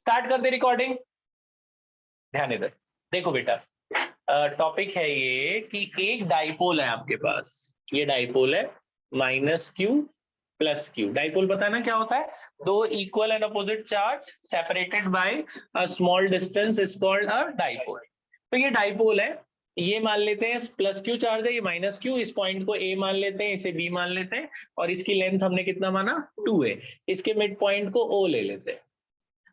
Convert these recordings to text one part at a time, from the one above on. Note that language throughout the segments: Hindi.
स्टार्ट कर दे रिकॉर्डिंग, ध्यान इधर देखो बेटा। टॉपिक है ये कि एक डाइपोल है आपके पास, ये डाइपोल है minus Q plus Q. Dipole पता है ना क्या होता है? दो equal and opposite charge separated by a small distance is called a dipole. तो ये डाइपोल है, ये मान लेते हैं प्लस क्यू चार्ज है, ये माइनस क्यू, इस पॉइंट को ए मान लेते हैं, इसे बी मान लेते हैं, और इसकी लेंथ हमने कितना माना 2 है। इसके मिड पॉइंट को ओ ले लेते हैं।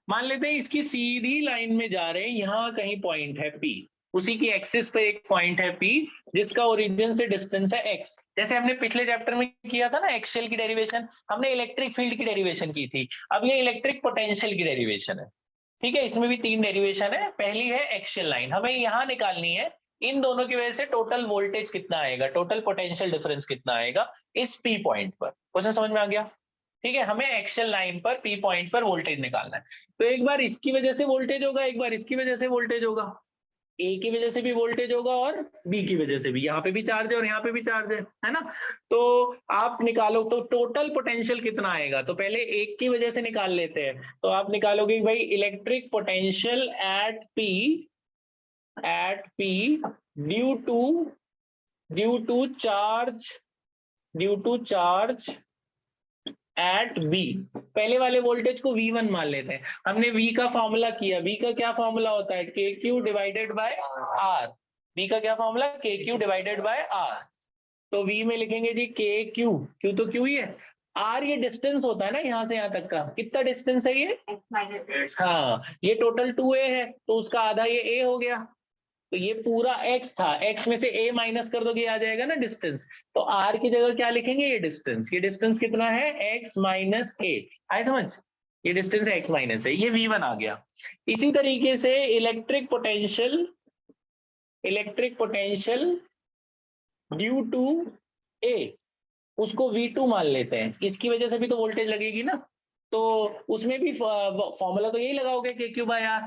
मान लेते हैं इसकी सीधी लाइन में जा रहे हैं, यहाँ कहीं पॉइंट है P, उसी की एक्सिस पे एक पॉइंट है P जिसका ओरिजिन से डिस्टेंस है x। जैसे हमने पिछले चैप्टर में किया था ना एक्सियल की डेरिवेशन, हमने इलेक्ट्रिक फील्ड की डेरिवेशन की थी, अब ये इलेक्ट्रिक पोटेंशियल की डेरिवेशन है। ठीक है, इसमें भी 3 डेरिवेशन है। पहली है एक्सियल लाइन, हमें यहाँ निकालनी है इन दोनों की वजह से टोटल वोल्टेज कितना आएगा, टोटल पोटेंशियल डिफरेंस कितना आएगा इस P पॉइंट पर। क्वेश्चन समझ में आ गया? ठीक है, हमें एक्सियल लाइन पर P पॉइंट पर वोल्टेज निकालना है। तो एक बार इसकी वजह से वोल्टेज होगा, एक बार इसकी वजह से वोल्टेज होगा, ए की वजह से भी वोल्टेज होगा और बी की वजह से भी, यहाँ पे भी चार्ज है और यहाँ पे भी चार्ज है ना। तो आप निकालो तो टोटल पोटेंशियल कितना आएगा, तो पहले एक की वजह से निकाल लेते हैं। तो आप निकालोगे भाई electric potential at P due to charge at B. पहले वाले वोल्टेज को V1 मान लेते हैं। हमने V का फॉर्मूला किया, V का क्या फॉर्मूला होता है, KQ divided by R। V का क्या formula, KQ divided by R। तो V में लिखेंगे जी KQ, Q तो Q ही है, R ये डिस्टेंस होता है ना यहाँ से यहाँ तक का, कितना डिस्टेंस है ये, हाँ ये टोटल 2a है, तो उसका आधा ये a हो गया। तो ये पूरा x था, x में से a माइनस कर दोगे आ जाएगा ना डिस्टेंस। तो r की जगह क्या लिखेंगे, ये डिस्टेंस कितना है, x माइनस a। आए समझ, ये डिस्टेंस x माइनस है, ये v1 आ गया। इसी तरीके से electric potential due to a, उसको v2 मान लेते हैं, इसकी वजह से भी तो वोल्टेज लगेगी ना, तो उसमें भी फॉर्मूला तो यही लगाओगे KQ बाय R।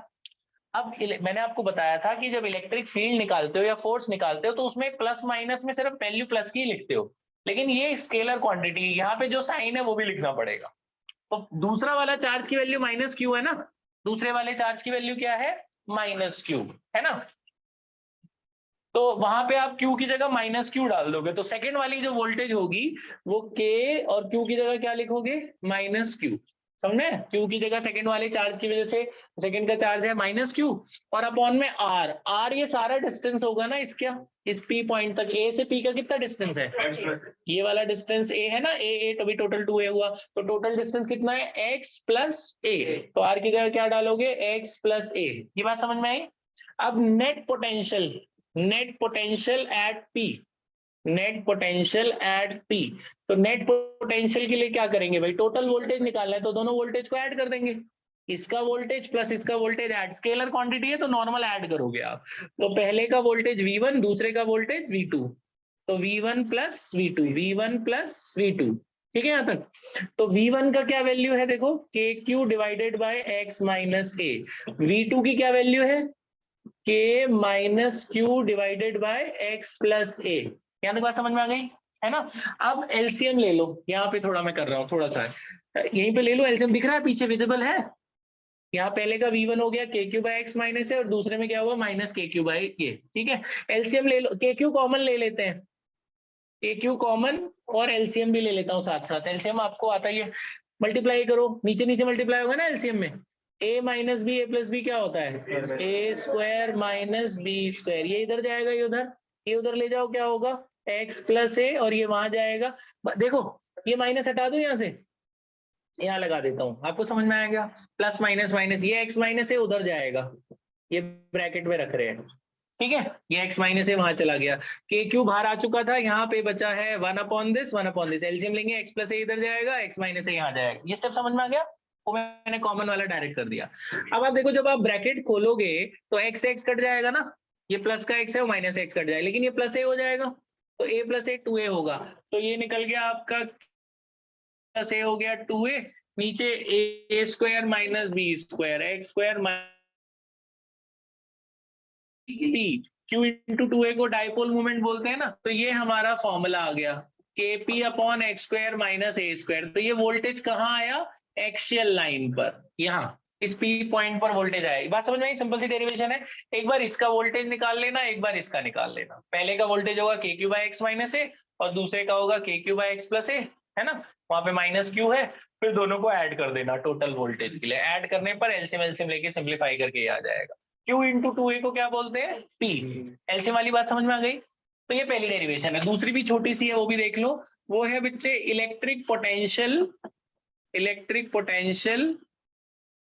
अब मैंने आपको बताया था कि जब इलेक्ट्रिक फील्ड निकालते हो या फोर्स निकालते हो तो उसमें प्लस माइनस में सिर्फ वैल्यू प्लस की लिखते हो, लेकिन ये स्केलर क्वांटिटी, यहाँ पे जो साइन है वो भी लिखना पड़ेगा। तो दूसरा वाला चार्ज की वैल्यू माइनस क्यू है ना, दूसरे वाले चार्ज की वैल्यू क्या है, माइनस क्यू है ना। तो वहां पे आप Q की जगह माइनस क्यू डाल दोगे, तो सेकंड वाली जो वोल्टेज होगी वो K और Q की जगह क्या लिखोगे, माइनस क्यू। समझे, Q की जगह सेकंड वाले चार्ज की वजह से, सेकंड का चार्ज है माइनस क्यू, और अपॉन में R ये सारा डिस्टेंस होगा ना इसका, इस P पॉइंट तक, A से P का कितना डिस्टेंस है, ये वाला डिस्टेंस A है ना, A तो भी टोटल 2A हुआ, तो टोटल डिस्टेंस कितना है, x प्लस A। तो R की जगह क्या डालोगे, x प्लस A। ये बात समझ में आई? अब नेट पोटेंशियल एट P, तो नेट पोटेंशियल के लिए क्या करेंगे भाई, टोटल वोल्टेज निकालना है, तो दोनों वोल्टेज को ऐड कर देंगे, इसका वोल्टेज प्लस इसका वोल्टेज ऐड, स्केलर क्वांटिटी है तो नॉर्मल ऐड करोगे आप। तो पहले का वोल्टेज V1, दूसरे का वोल्टेज V2, तो V1 प्लस V2, ठीक है यहाँ तक। तो V1 का क्या वैल्यू है देखो, KQ divided by x minus A। V2 की क्या वैल्यू है, K minus Q divided by x plus A। यहाँ तक बात समझ में आ गई है ना। अब एलसीएम ले लो, यहाँ पे थोड़ा मैं कर रहा हूँ, थोड़ा सा यहीं पे ले लो, एलसीएम दिख रहा है पीछे, विजिबल है। यहाँ पहले का V1 हो गया KQ बाय x माइनस है, और दूसरे में क्या हुआ, माइनस KQ बाय ये। ठीक है, एलसीएम ले लो, KQ कॉमन ले लेते हैं, KQ कॉमन, और एलसीएम भी ले लेता हूँ साथ साथ। एलसीएम आपको आता ही है, मल्टीप्लाई करो, नीचे नीचे मल्टीप्लाई होगा ना एलसीएम में, a minus B, A plus B क्या होता है, a square minus B square, ये इधर जाएगा, ये उधर ले जाओ, क्या होगा, x प्लस a, और ये वहां जाएगा। देखो ये माइनस हटा दो, यहाँ से यहाँ लगा देता हूँ, आपको समझ में आएगा, प्लस माइनस माइनस, ये x माइनस है उधर जाएगा, ये ब्रैकेट में रख रहे हैं, ठीक है, ये x माइनस है वहां चला गया, KQ बाहर आ चुका था, यहाँ पे बचा है 1/this, एलसीएम लेंगे, x प्लस a इधर जाएगा, x माइनस a यहाँ जाएगा। ये स्टेप समझ में आ गया, वो मैंने कॉमन वाला डायरेक्ट कर दिया। अब आप देखो, जब आप ब्रैकेट खोलोगे तो x से x कट जाएगा ना, ये प्लस का x है, वो माइनस x कट जाएगा, लेकिन ये प्लस a हो जाएगा, तो a प्लस a 2a होगा, तो ये निकल गया आपका, प्लस a हो गया 2a, नीचे a square minus B square, x square Q into 2a को डाइपोल मूवमेंट बोलते हैं ना, तो ये हमारा फॉर्मूला आ गया, KP upon x square minus a square. तो ये वोल्टेज कहाँ आया, एक्सियल लाइन पर, यहाँ इस पी पॉइंट पर वोल्टेज आएगी। बात समझ में आई? सिंपल सी डेरिवेशन है। एक बार इसका वोल्टेज निकाल लेना, एक बार इसका निकाल लेना। पहले का वोल्टेज होगा के क्यू बाई एक्स माइनस ए और दूसरे का होगा के क्यू बाई एक्स प्लस ए, है ना, वहां पे माइनस क्यू है, फिर दोनों को ऐड कर देना टोटल वोल्टेज के लिए। ऐड करने पर एलसीएम एलसीएम लेके सिंप्लीफाई करके ये आ जाएगा। Q इंटू टू ए को क्या बोलते हैं? P। एलसीएम वाली बात समझ में आ गई? तो ये पहली डेरिवेशन है। दूसरी भी छोटी सी है, वो भी देख लो। वो है बच्चे electric potential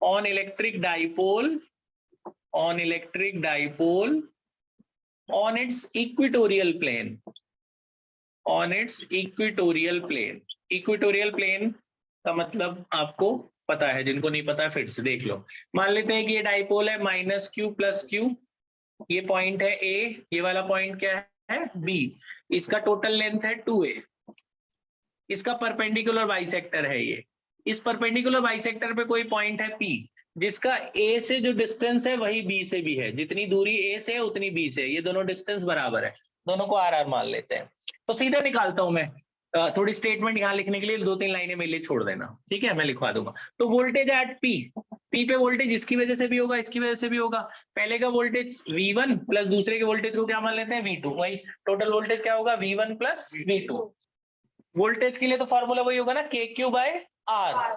on electric dipole on its equatorial plane equatorial plane का मतलब आपको पता है, जिनको नहीं पता है फिर से देख लो। मान लेते हैं कि ये डाइपोल है माइनस क्यू प्लस क्यू, ये पॉइंट है ए, ये वाला पॉइंट क्या है? बी। इसका टोटल लेंथ है 2a, इसका परपेंडिकुलर बाइसेक्टर है ये। इस परपेंडिकुलर बाइसेक्टर पे कोई पॉइंट है P, जिसका A से जो डिस्टेंस है वही B से भी है। जितनी दूरी A से है उतनी B से है। ये दोनों डिस्टेंस बराबर है, दोनों को आर मान लेते हैं। तो सीधा निकालता हूं मैं, थोड़ी स्टेटमेंट यहाँ लिखने के लिए 2-3 लाइनें मेरे लिए छोड़ देना, ठीक है, मैं लिखवा दूंगा। तो वोल्टेज एट P पे वोल्टेज इसकी वजह से भी होगा, इसकी वजह से भी होगा। पहले का वोल्टेज V1 प्लस दूसरे के वोल्टेज को क्या मान लेते हैं? V2। वही टोटल वोल्टेज क्या होगा? V1 plus V2। वोल्टेज के लिए तो फॉर्मूला वही होगा ना, के क्यू बाय आर।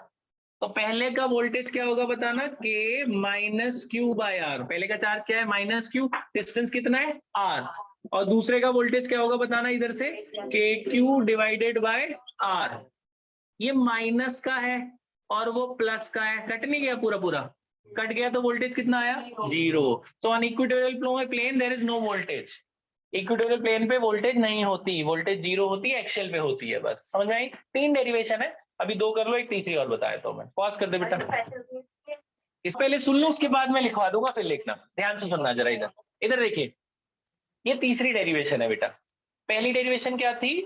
तो पहले का वोल्टेज क्या होगा बताना? के माइनस क्यू बाय आर। पहले का चार्ज क्या है? माइनस क्यू, डिस्टेंस कितना है? आर। और दूसरे का वोल्टेज क्या होगा बताना इधर से? के क्यू डिवाइडेड बाय आर। ये माइनस का है और वो प्लस का है, कट नहीं गया पूरा पूरा? कट गया तो वोल्टेज कितना आया? 0। So on equatorial plane there is no voltage. Equatorial plane पे वोल्टेज नहीं होती, वोल्टेज 0 होती है, एक्सियल पे होती है। बस समझ में आई? 3 डेरिवेशन है, अभी 2 कर लो, एक तीसरी और बताया तो मैं। पॉज कर दे बेटा, इस पहले सुन लो, उसके बाद मैं लिखवा दूंगा, फिर लिखना। ध्यान से सुनना जरा। इधर इधर देखिए, ये तीसरी डेरिवेशन है बेटा। पहली डेरिवेशन क्या थी?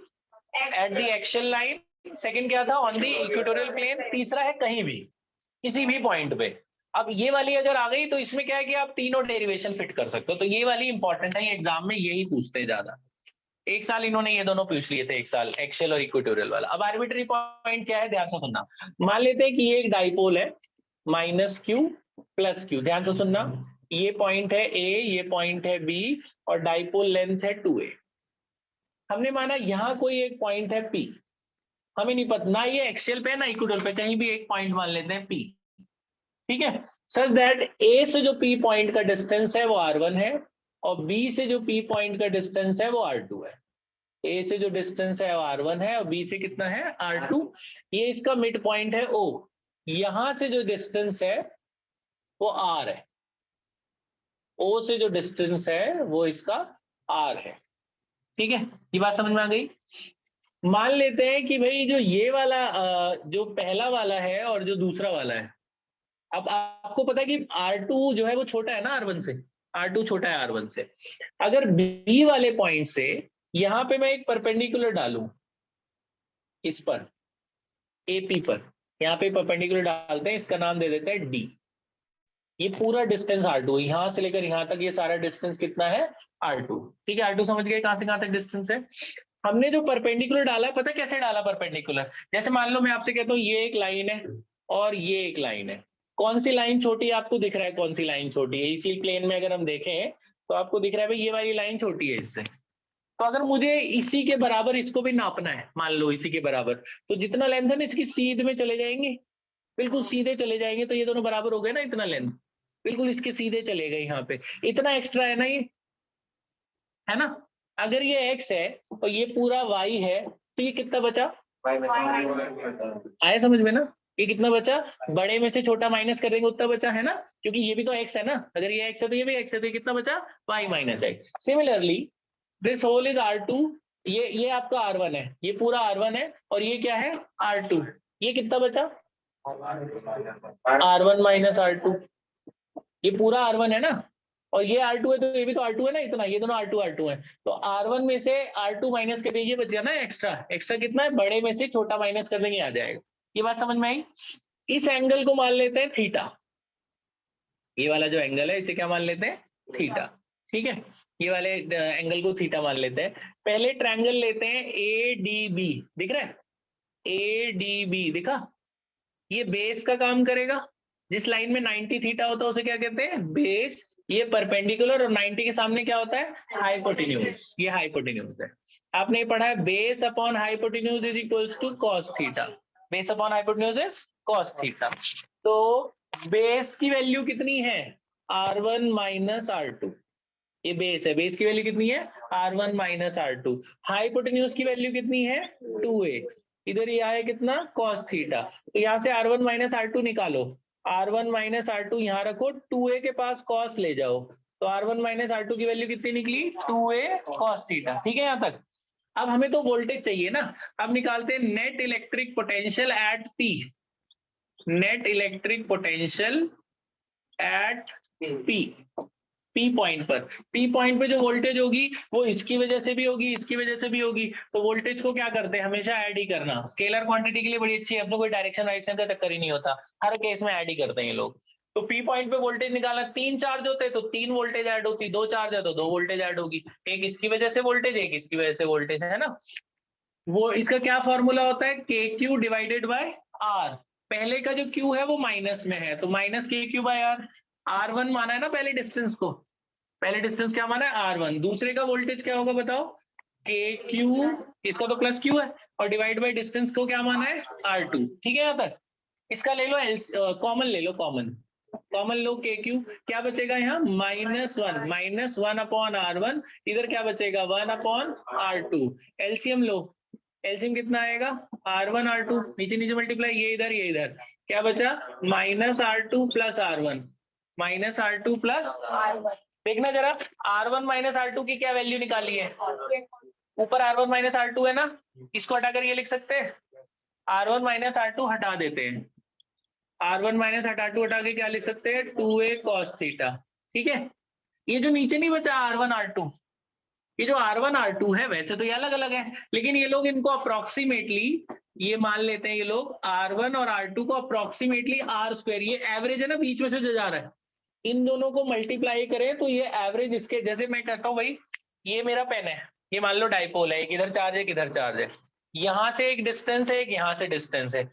At the axial line. Second क्या था? On the equatorial plane. तीसरा है कहीं भी, किसी भी पॉइंट पे। अब ये वाली अगर आ गई तो इसमें क्या है कि आप तीनों डेरिवेशन फिट कर सकते हो। तो ये वाली इंपॉर्टेंट है, एग्जाम में यही पूछते हैं ज्यादा। एक साल इन्होंने ये दोनों पूछ लिए थे, एक साल एक्सियल और इक्वेटोरियल वाला। अब आर्बिट्री पॉइंट क्या है, ध्यान से सुनना। मान लेते हैं कि ये एक डाइपोल है माइनस क्यू प्लस क्यू। ध्यान से सुनना, ये पॉइंट है ए, ये पॉइंट है बी, और डाइपोल लेंथ है 2a। हमने माना यहाँ कोई एक पॉइंट है P, हमें नहीं पता ना ये एक्सियल पे है ना इक्वेटोरियल पे, कहीं भी एक पॉइंट मान लेते हैं P, ठीक है। सच दैट A से जो P पॉइंट का डिस्टेंस है वो R1 है, और B से जो P पॉइंट का डिस्टेंस है वो R2 है। A से जो डिस्टेंस है वो R1 है और B से कितना है? R2। ये इसका मिड पॉइंट है O। यहां से जो डिस्टेंस है वो R है, O से जो डिस्टेंस है वो इसका R है, ठीक है। ये बात समझ में आ गई? मान लेते हैं कि भाई जो ये वाला जो पहला वाला है और जो दूसरा वाला है, अब आपको पता है कि R2 जो है वो छोटा है ना R1 से, R2 छोटा है R1 से। अगर B वाले पॉइंट से यहां पे मैं एक परपेंडिकुलर डालूं, इस पर AP पर, यहाँ पे परपेंडिकुलर डालते हैं, इसका नाम दे देते हैं D। ये पूरा डिस्टेंस R2, यहां से लेकर यहां तक ये सारा डिस्टेंस कितना है? R2, ठीक है। R2 समझ गए कहां से कहां तक डिस्टेंस है। हमने जो परपेंडिकुलर डाला है, पता कैसे डाला परपेंडिकुलर? जैसे मान लो मैं आपसे कहता हूँ ये एक लाइन है और ये एक लाइन है। कौन सी लाइन छोटी है? आपको दिख रहा है कौन सी लाइन छोटी है? इसी प्लेन में अगर हम देखें तो आपको दिख रहा है भाई ये वाली लाइन छोटी है इससे। तो अगर मुझे इसी के बराबर इसको भी नापना है, मान लो इसी के बराबर, तो जितना लेंथ है ना इसकी सीध में चले जाएंगे, बिल्कुल सीधे चले जाएंगे। तो ये दोनों बराबर हो गए ना, इतना लेंथ बिल्कुल इसके सीधे चले गए। यहाँ पे इतना एक्स्ट्रा है ना, ये है ना। अगर ये x है और ये पूरा y है, तो ये कितना बचा? आया समझ में ना? ये कितना बचा? बड़े में से छोटा माइनस कर देंगे उतना बचा, है ना, क्योंकि ये भी तो x है ना। अगर ये x है तो ये भी x है, तो ये कितना बचा? y minus x। Similarly this whole is R2। ये आपका R1 है, ये पूरा R1 है, और ये क्या है? R2। ये कितना बचा? R1 minus R2। ये पूरा R1 है ना, और ये R2 है, तो ये भी तो R2 है ना इतना। ये दोनों R2 है, तो R1 में से R2 माइनस कर देंगे, बच गया ना एक्स्ट्रा। एक्स्ट्रा कितना है? बड़े में से छोटा माइनस कर देंगे, आ जाएगा। ये बात समझ में आई? इस एंगल को मान लेते हैं थीटा। ये वाला जो एंगल है इसे क्या मान लेते हैं? थीटा, ठीक है। ये वाले एंगल को थीटा मान लेते हैं। पहले ट्रायंगल लेते हैं ADB, दिख रहा है? ADB दिखा? ये बेस का काम करेगा, जिस लाइन में 90 थीटा होता है उसे क्या कहते हैं, बेस। ये परपेंडिकुलर, और 90 के सामने क्या होता है, हाइपोटेन्यूज। ये हाइपोटेन्यूज है। आपने पढ़ा है base upon hypotenuse is equals to cos theta. Base upon hypotenuse is cos theta. तो बेस की वैल्यू कितनी है, R1 माइनस R2। ये बेस है, बेस की वैल्यू कितनी है, R1 माइनस R2। हाइपोटेन्यूज की वैल्यू कितनी है, 2a। इधर ये आया कितना, cos थीटा। तो यहाँ से R1 माइनस R2 निकालो। R1 माइनस R2 यहाँ रखो, 2a के पास cos ले जाओ, तो R1 माइनस R2 की वैल्यू कितनी निकली, 2a cos थीटा। ठीक है यहाँ तक। अब हमें तो वोल्टेज चाहिए ना, अब निकालते हैं net electric potential eight P। Net electric potential eight P point पर। P पॉइंट पे जो वोल्टेज होगी वो इसकी वजह से भी होगी, इसकी वजह से भी होगी। तो वोल्टेज को क्या करते हैं, हमेशा ऐड ही करना। स्केलर क्वांटिटी के लिए बड़ी अच्छी है, अपने कोई डायरेक्शन वायरेक्शन का चक्कर ही नहीं होता, हर केस में ऐड ही करते हैं ये लोग। तो P पॉइंट पे वोल्टेज निकाला, 3 चार्ज होते हैं तो 3 वोल्टेज ऐड होती, 2 चार्ज है तो 2 वोल्टेज ऐड होगी। एक इसकी वजह से वोल्टेज, एक इसकी वजह से वोल्टेज, है ना। वो इसका क्या फॉर्मूला होता है, KQ डिवाइडेड बाय R। पहले का जो Q है वो माइनस में है, तो minus KQ bye R। R1 माना है ना पहले डिस्टेंस को, पहले डिस्टेंस क्या माना है, R1। दूसरे का वोल्टेज क्या होगा बताओ, KQ, इसका तो प्लस Q है, और डिवाइड बाय डिस्टेंस को क्या माना है, R2। ठीक है यहाँ तक। इसका ले लो कॉमन ले लो, कॉमन लो KQ, क्या बचेगा यहाँ, माइनस वन अपॉन R1। इधर क्या बचेगा, 1 अपॉन R2। एलसीएम लो, एलसीएम कितना आएगा, R1 R2, नीचे नीचे मल्टीप्लाई, ये इधर, क्या बचा, minus R2 plus R1, minus R2 plus R1। देखना जरा, R1 माइनस R2 की क्या वैल्यू निकाली है, ऊपर R1 माइनस R2 है ना, इसको हटाकर ये लिख सकते हैं, R1 माइनस R2 हटा देते हैं, R1 माइनस R2 हटा के क्या लिख सकते हैं, 2a cos थीटा। ठीक है। ये जो नीचे नहीं बचा R1 R2, ये जो R1 R2 है, वैसे तो ये अलग अलग है, लेकिन ये लोग इनको अप्रोक्सीमेटली ये मान लेते हैं, ये लोग R1 और R2 को अप्रोक्सीमेटली R², ये एवरेज है ना बीच में से जो जा रहा है, इन दोनों को मल्टीप्लाई करें तो ये एवरेज इसके, जैसे मैं कहता हूँ भाई ये मेरा पेन है, ये मान लो डाइपोल है, एक इधर चार्ज है, एक इधर चार्ज है, यहाँ से एक डिस्टेंस है, एक यहाँ से डिस्टेंस है।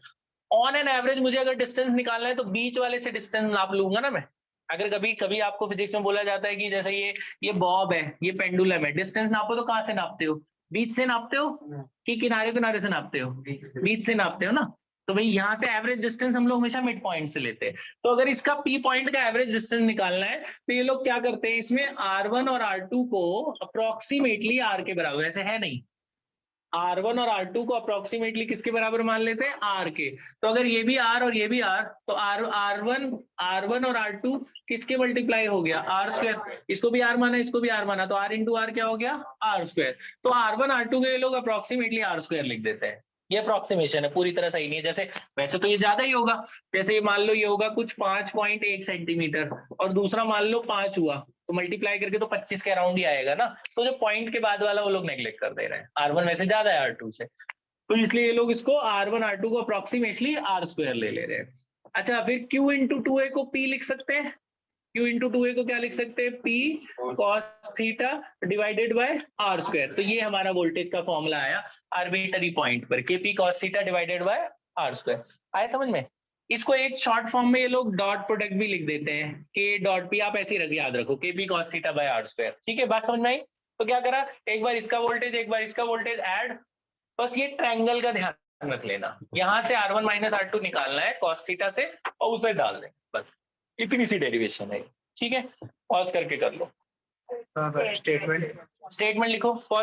ऑन एन एवरेज मुझे अगर डिस्टेंस निकालना है तो बीच वाले से डिस्टेंस नाप लूंगा ना मैं। अगर कभी कभी आपको फिजिक्स में बोला जाता है कि जैसे ये बॉब है, ये पेंडुलम है, डिस्टेंस नापो तो कहाँ से नापते हो, बीच से नापते हो कि किनारे किनारे से नापते हो, बीच से नापते हो ना। तो भाई यहाँ से एवरेज डिस्टेंस हम लोग हमेशा मिड पॉइंट से लेते हैं। तो अगर इसका P पॉइंट का एवरेज डिस्टेंस निकालना है तो ये लोग क्या करते हैं, इसमें R1 और R2 को अप्रोक्सीमेटली R के बराबर, ऐसे है नहीं, R1 और R2 को अप्रोक्सीमेटली किसके बराबर मान लेते हैं, R के। तो अगर ये भी R और ये भी R, तो R1 और R2 किसके मल्टीप्लाई हो गया, R²। इसको भी R माना, इसको भी R माना, तो R इंटू R क्या हो गया, R²। तो R1 R2 के ये लोग अप्रोक्सीमेटली R² लिख देते हैं। ये अप्रोक्सीमेशन है, पूरी तरह सही नहीं है। जैसे वैसे तो ये ज्यादा ही होगा, जैसे मान लो ये होगा कुछ 5.1 सेंटीमीटर और दूसरा मान लो 5 हुआ, तो मल्टीप्लाई करके तो 25 के अराउंड ही आएगा ना। तो जो पॉइंट के बाद वाला वो लोग नेग्लेक्ट कर दे रहे हैं, R1 वैसे ज्यादा है R2 से, तो इसलिए ये लोग इसको R1 R2 को अप्रोक्सीमेटली R² ले ले रहे हैं। अच्छा, फिर Q इंटू 2a को P लिख सकते हैं, Q इंटू 2a को क्या लिख सकते हैं, P cos theta divided by R²। तो ये हमारा वोल्टेज का फॉर्मूला आया आर्बिट्ररी पॉइंट पर, KP cos theta divided by R²। आया समझ में। इसको एक शॉर्ट फॉर्म में ये लोग डॉट प्रोडक्ट भी लिख देते हैं, K डॉट P, आप ऐसे ही याद रखो, KP cos theta by R²। ठीक है, बात समझ में आई। तो क्या करा, एक बार इसका वोल्टेज एक बार इसका वोल्टेज ऐड, बस ये ट्रायंगल का ध्यान रख लेना, यहाँ से R1 माइनस R2 निकालना है cos थीटा से और उसे डाल दें, बस इतनी सी डेरिवेशन है। ठीक है, पॉज करके कर लो, स्टेटमेंट लिखो, पॉज